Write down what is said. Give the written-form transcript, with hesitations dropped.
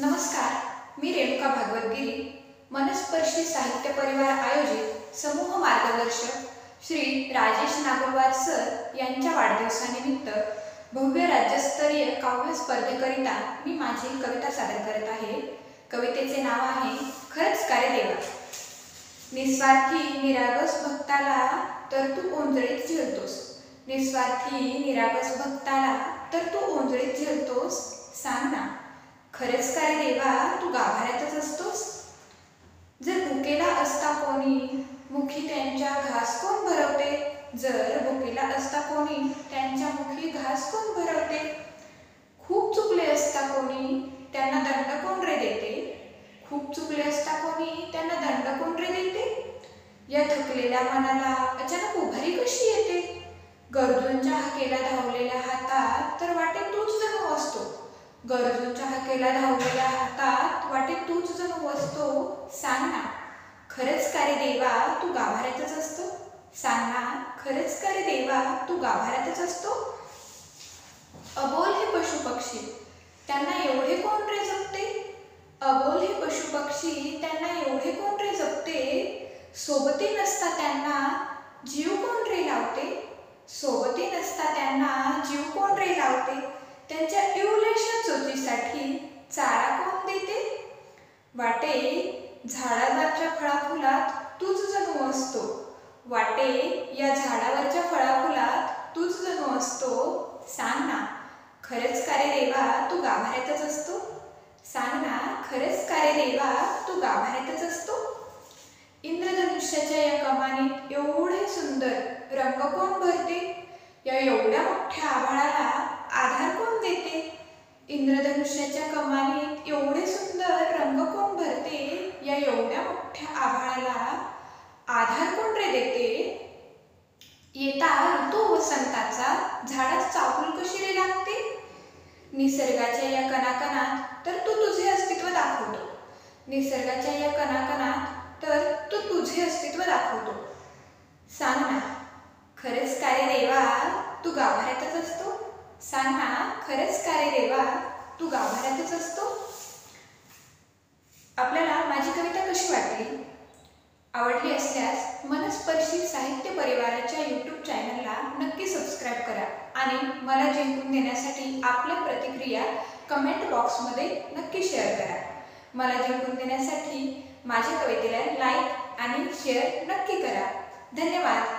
नमस्कार, मी रेणुका भागवतगिरी, मनस्पर्शी साहित्य परिवार आयोजित समूह मार्गदर्शक श्री राजेश नागोलवार सर यांच्या वाढदिवसानिमित्त भव्य राज्यस्तरीय काव्य स्पर्धेकरिता मी माझी कविता सादर करत आहे। कवितेचे नाव आहे खरंच का रे देवा। निस्वार्थी निरागस भक्ताला तर तू ओंजळीत झेलतोस, निस्वार्थी निरागस भक्ताला तर तू ओंजळीत झेलतोस। सांग ना खरंच का रे देवा, तू गाभाऱ्यातच असतोस। जर भुकेला असता कोणी मुखी त्यांच्या घास कोण भरवते, जर भुकेला असता कोणी त्यांच्या मुखी घास कोण भरवते। खूप चुकले असता कोणी त्यांना दंड कोण रे देते, खूप चुकले असता कोणी त्यांना दंड कोण रे देते। या थकलेल्या मनाला अचानक उभारी कशी येते, गरजूंच्या हाकेला धावलेल्या हातात तर वाटे तूच जणू असतो, गरजूंच्या हाकेला धावलेल्या हातात वाटे तूच जणू असतो। सांग ना खरंच का रे देवा, तू गाभाऱ्यातच असतो। सांग ना खरंच का रे देवा, तू गाभाऱ्यातच असतो। अबोल हे पशु पक्षी त्यांना एवढे कोण रे जपते, अबोल हे पशु पक्षी त्यांना एवढे कोण रे जपते। सोबती नसता त्यांना जीव कोण रे लावते, सोबती नसता त्यांना जीव कोण रे लावते। त्यांच्या इवलेशा चोचीसाठी चारा कोण देते, वाटे झाडावरच्या फळाफुलात तूच जणू असतो, वाटे या झाडावरच्या फळाफुलात तूच जणू असतो। सांग ना खरंच का रे देवा, तू गाभाऱ्यातच असतो। सांग ना खरंच का रे देवा, तू गाभाऱ्यातच असतो। इंद्रधनुष्याच्या या कमानीत एवढे सुंदर रंग कोण भरते, या एवढ्या मोठ्या आभाळाला आधार कोण देते। इंद्रधनुष्याच्या कमानीत एवढे सुंदर रंग कोण भरते, या एवढ्या मोठ्या आभाळाला आधार कोण रे देते। येता ऋतू वसंताचा झाडास चाहूल कशी रे लागते, निसर्गाच्या या कणाकणात तर तू तुझे अस्तित्व दाखवतो, निसर्गाच्या या कणाकणात तर तू तुझे अस्तित्व दाखवतो। सांग ना खरंच का रे देवा, तू गाभाऱ्यातच असतो। सांग ना खरंच का रे देवा, तू गाभाऱ्यातच असतो। आपल्याला माझी कविता कशी वाटली, आवडली असल्यास मनस्पर्शी साहित्य परिवाराच्या यूट्यूब चॅनलला नक्की सबस्क्राईब करा आणि मला जिंकून देण्यासाठी आपल्या प्रतिक्रिया कमेंट बॉक्समध्ये नक्की शेअर करा। मला जिंकून देण्यासाठी माझ्या कवितेला लाईक आणि शेअर नक्की करा। धन्यवाद।